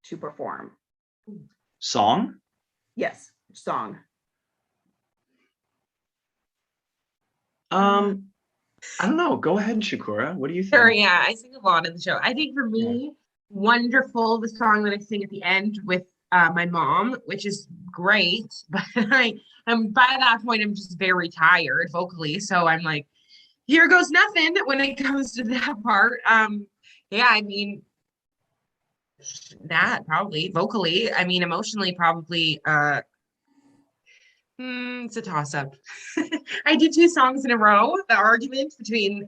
to perform? Song? Yes, song. I don't know. Go ahead, Shakura. What do you think? Sure, yeah, I sing a lot in the show. I think for me, Wonderful, the song that I sing at the end with my mom, which is great, but I'm by that point I'm just very tired vocally, so I'm like, here goes nothing when it comes to that part. Yeah, I mean, that probably vocally. I mean, emotionally, probably. It's a toss-up. I did 2 songs in a row. The argument between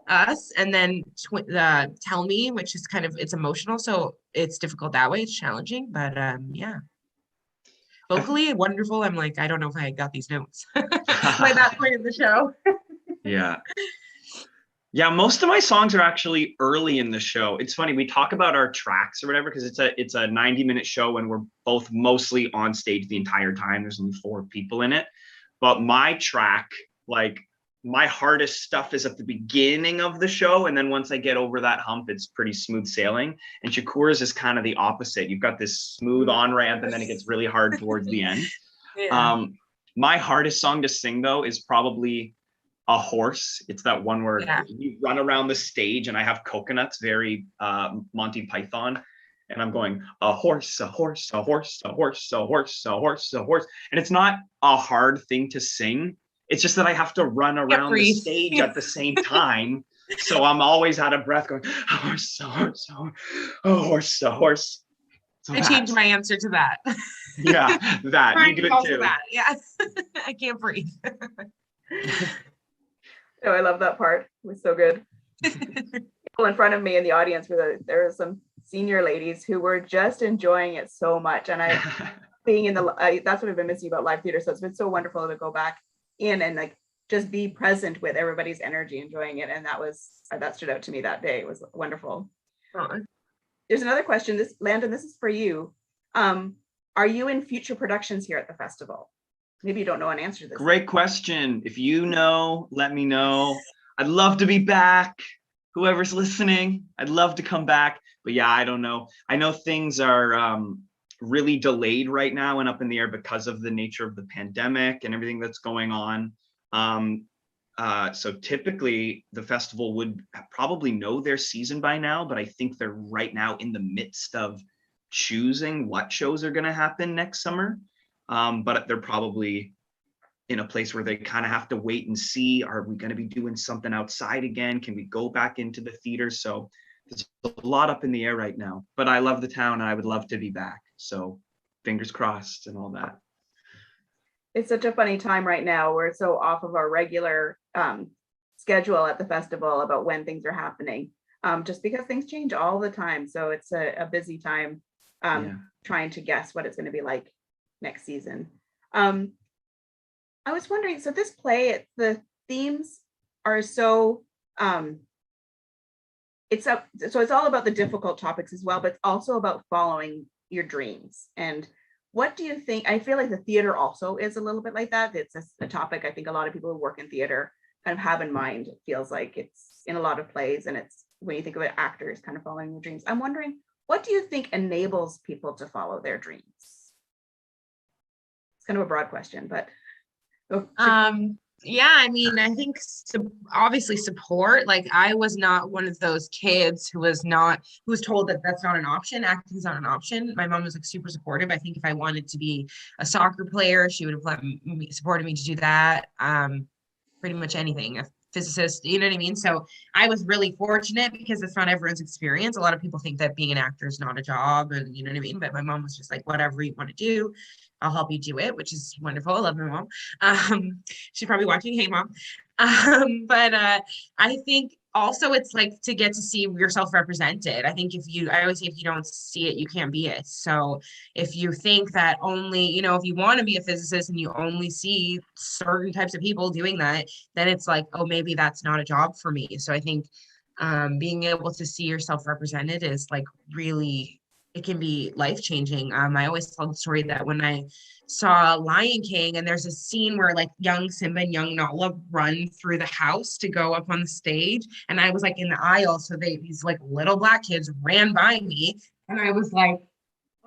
us, and then the Tell Me, which is kind of, it's emotional, so it's difficult that way. It's challenging, but yeah. Vocally, Wonderful. I'm like, I don't know if I got these notes by that point in the show. Yeah. Yeah, most of my songs are actually early in the show. It's funny, we talk about our tracks or whatever, because it's a 90-minute show and we're both mostly on stage the entire time. There's only 4 people in it. But my track, like my hardest stuff is at the beginning of the show. And then once I get over that hump, it's pretty smooth sailing. And Shakura's is kind of the opposite. You've got this smooth on-ramp and then it gets really hard towards the end. Yeah. My hardest song to sing though is probably A Horse. It's that one where you run around the stage and I have coconuts, very Monty Python. And I'm going, a horse, a horse, a horse, a horse, a horse, a horse, a horse. And it's not a hard thing to sing. It's just that I have to run around the stage at the same time. So I'm always out of breath going, a horse, a horse, a horse, a horse. So I changed my answer to that. Yeah, that. You do it too. That. Yeah. I can't breathe. Oh, I love that part. It was so good. People in front of me in the audience, there were some senior ladies who were just enjoying it so much. And being in that's what I've been missing about live theater. So it's been so wonderful to go back in and like just be present with everybody's energy, enjoying it. And that stood out to me that day. It was wonderful. There's another question. Landon, this is for you. Are you in future productions here at the festival? Maybe you don't know an answer to this. Great question. If you know, let me know. I'd love to be back. Whoever's listening, I'd love to come back. But yeah, I don't know. I know things are really delayed right now and up in the air because of the nature of the pandemic and everything that's going on. So typically the festival would probably know their season by now, but I think they're right now in the midst of choosing what shows are going to happen next summer. But they're probably in a place where they kind of have to wait and see, are we going to be doing something outside again? Can we go back into the theater? So there's a lot up in the air right now, but I love the town and I would love to be back. So fingers crossed and all that. It's such a funny time right now. We're so off of our regular schedule at the festival about when things are happening, just because things change all the time. So it's a busy time trying to guess what it's going to be like next season. I was wondering, so this play, the themes are so it's all about the difficult topics as well, but it's also about following your dreams. And what do you think? I feel like the theater also is a little bit like that. It's a topic I think a lot of people who work in theater kind of have in mind. It feels like it's in a lot of plays, and it's when you think about actors kind of following their dreams. I'm wondering, what do you think enables people to follow their dreams? It's kind of a broad question, but Yeah, I mean, I think obviously support. Like, I was not one of those kids who was told that that's not an option. Acting's not an option. My mom was like super supportive. I think if I wanted to be a soccer player, she would have supported me to do that. Pretty much anything, a physicist, you know what I mean? So I was really fortunate because it's not everyone's experience. A lot of people think that being an actor is not a job, and you know what I mean? But my mom was just like, whatever you want to do, I'll help you do it, which is wonderful. I love my mom. She's probably watching. Hey, mom. But I think also it's like to get to see yourself represented. I think I always say if you don't see it, you can't be it. So if you think that only, if you want to be a physicist and you only see certain types of people doing that, then it's like, oh, maybe that's not a job for me. So I think being able to see yourself represented is like really, it can be life-changing. I always tell the story that when I saw Lion King and there's a scene where like young Simba and young Nala run through the house to go up on the stage, and I was like in the aisle, so these like little Black kids ran by me, and I was like,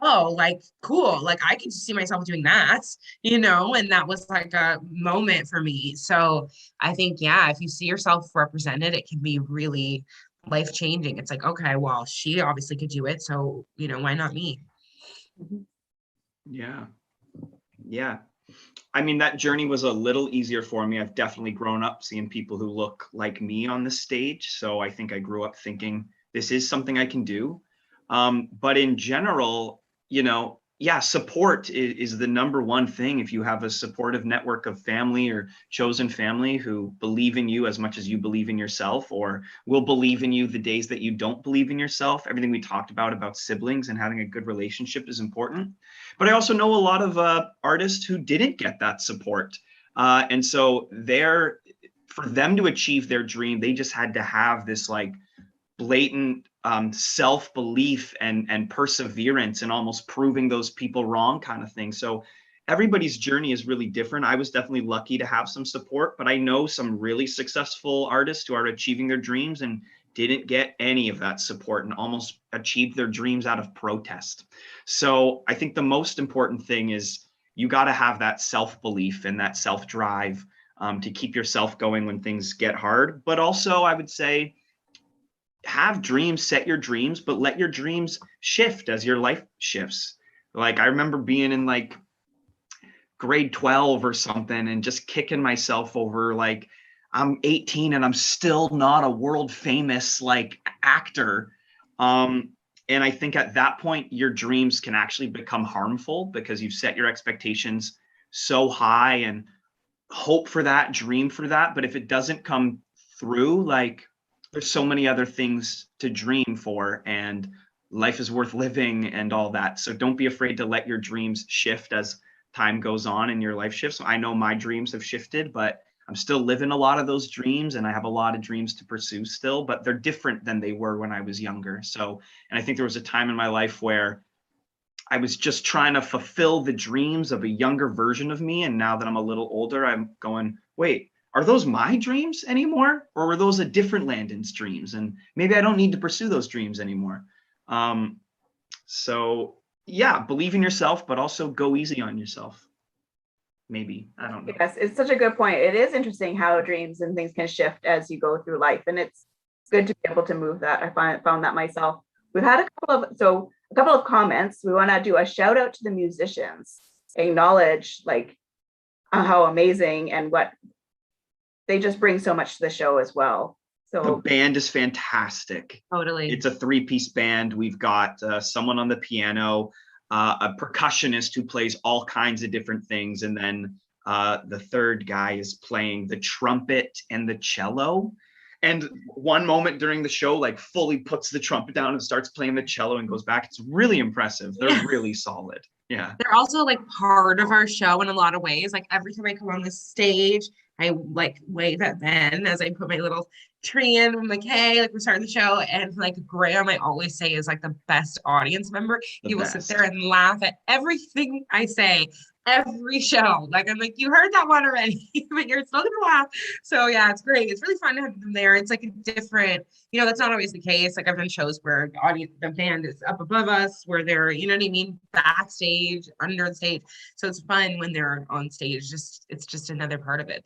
oh, like cool, like I can see myself doing that, and that was like a moment for me. So I think, yeah, if you see yourself represented, it can be really life changing. It's like, okay, well, she obviously could do it, so why not me? Yeah. Yeah. I mean, that journey was a little easier for me. I've definitely grown up seeing people who look like me on the stage. So I think I grew up thinking this is something I can do. But in general, yeah, support is the number one thing. If you have a supportive network of family or chosen family who believe in you as much as you believe in yourself, or will believe in you the days that you don't believe in yourself, everything we talked about siblings and having a good relationship is important. But I also know a lot of artists who didn't get that support. And so for them to achieve their dream, they just had to have this like blatant self-belief and perseverance and almost proving those people wrong kind of thing. So everybody's journey is really different. I was definitely lucky to have some support, but I know some really successful artists who are achieving their dreams and didn't get any of that support and almost achieved their dreams out of protest. So I think the most important thing is you got to have that self-belief and that self-drive to keep yourself going when things get hard. But also, I would say, have dreams, set your dreams, but let your dreams shift as your life shifts. Like I remember being in like grade 12 or something and just kicking myself over like I'm 18 and I'm still not a world famous like actor. And I think at that point, your dreams can actually become harmful because you've set your expectations so high and hope for that, dream for that. But if it doesn't come through, like there's so many other things to dream for, and life is worth living and all that. So don't be afraid to let your dreams shift as time goes on and your life shifts. I know my dreams have shifted, but I'm still living a lot of those dreams, and I have a lot of dreams to pursue still, but they're different than they were when I was younger. So, and I think there was a time in my life where I was just trying to fulfill the dreams of a younger version of me. And now that I'm a little older, I'm going, wait, are those my dreams anymore? Or were those a different Landon's dreams? And maybe I don't need to pursue those dreams anymore. So yeah, believe in yourself, but also go easy on yourself. Maybe, I don't know. Yes, it's such a good point. It is interesting how dreams and things can shift as you go through life. And it's good to be able to move that. I found that myself. We've had a couple of comments. We want to do a shout out to the musicians, acknowledge like how amazing and what they just bring so much to the show as well. So the band is fantastic. Totally. It's a 3-piece band. We've got someone on the piano, a percussionist who plays all kinds of different things. And then the third guy is playing the trumpet and the cello. And one moment during the show, like fully puts the trumpet down and starts playing the cello and goes back. It's really impressive. They're really solid. Yeah. They're also like part of our show in a lot of ways. Like every time I come on the stage, I like wave at Ben as I put my little tree in. I'm like, hey, like we're starting the show. And like Graham, I always say is like the best audience member. He will sit there and laugh at everything I say. Every show. Like I'm like, you heard that one already, but you're still gonna laugh. So yeah, it's great. It's really fun to have them there. It's like a different, that's not always the case. Like I've done shows where the band is up above us, where they're, you know what I mean, backstage, under the stage. So it's fun when they're on stage. It's just another part of it.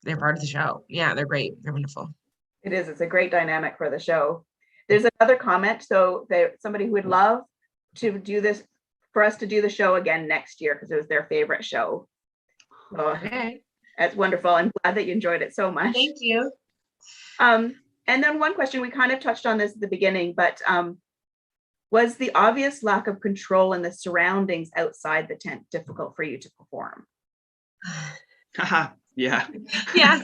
they're part of the show. Yeah, they're great. They're wonderful. It is. It's a great dynamic for the show. There's another comment. So somebody who would love to do this, for us to do the show again next year, because it was their favorite show. So Okay. that's wonderful. I'm glad that you enjoyed it so much. Thank you. And then one question, we kind of touched on this at the beginning, but was the obvious lack of control in the surroundings outside the tent difficult for you to perform? Yeah. Yeah.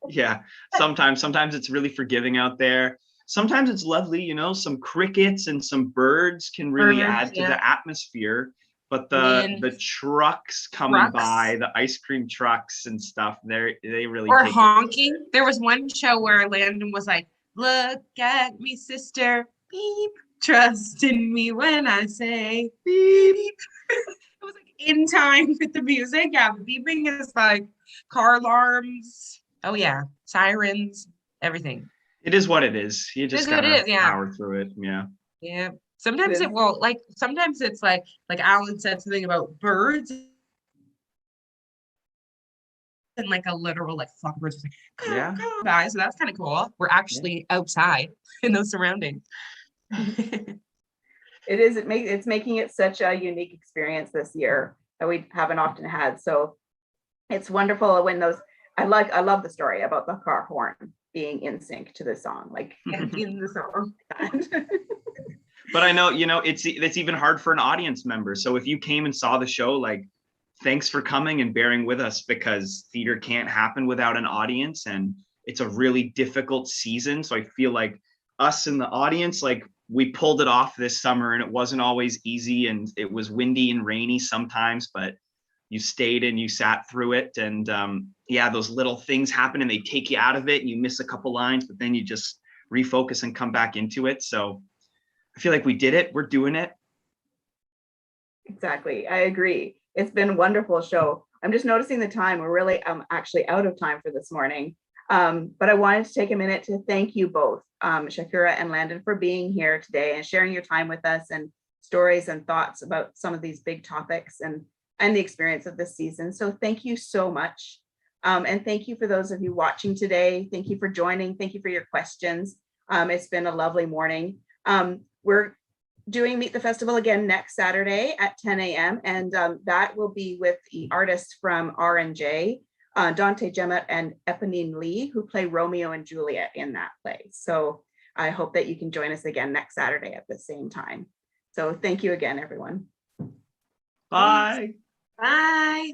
Yeah. Sometimes it's really forgiving out there. Sometimes it's lovely, you know, some crickets and some birds can really add to the atmosphere. But the trucks coming by, the ice cream trucks and stuff, they really or take honking. There was one show where Landon was like, "Look at me, sister, beep, trust in me when I say beep." It was like in time with the music. Yeah, beeping is like car alarms. Oh yeah, sirens, everything. It is what it is. You just gotta power through it. Yeah. Yeah. Sometimes it won't, like sometimes it's like Alan said something about birds and like a literal like flock of birds, like, guys. So that's kind of cool. We're actually outside in those surroundings. It is. It's making it such a unique experience this year that we haven't often had. So it's wonderful when those. I love the story about the car horn being in sync to the song, like in the song. But I know, you know, it's even hard for an audience member. So if you came and saw the show, like, thanks for coming and bearing with us, because theater can't happen without an audience, and it's a really difficult season. So I feel like us in the audience, like, we pulled it off this summer, and it wasn't always easy, and it was windy and rainy sometimes, but you stayed and you sat through it. And those little things happen and they take you out of it and you miss a couple lines, but then you just refocus and come back into it. So I feel like we did it. We're doing it. Exactly. I agree. It's been a wonderful show. I'm just noticing the time. We're really actually out of time for this morning. But I wanted to take a minute to thank you both, Shakura and Landon, for being here today and sharing your time with us and stories and thoughts about some of these big topics and the experience of this season. So thank you so much. And thank you for those of you watching today. Thank you for joining. Thank you for your questions. It's been a lovely morning. We're doing Meet the Festival again next Saturday at 10 a.m. And that will be with the artists from R&J, Dante Gemma and Eponine Lee, who play Romeo and Juliet in that play. So I hope that you can join us again next Saturday at the same time. So thank you again, everyone. Bye. Bye.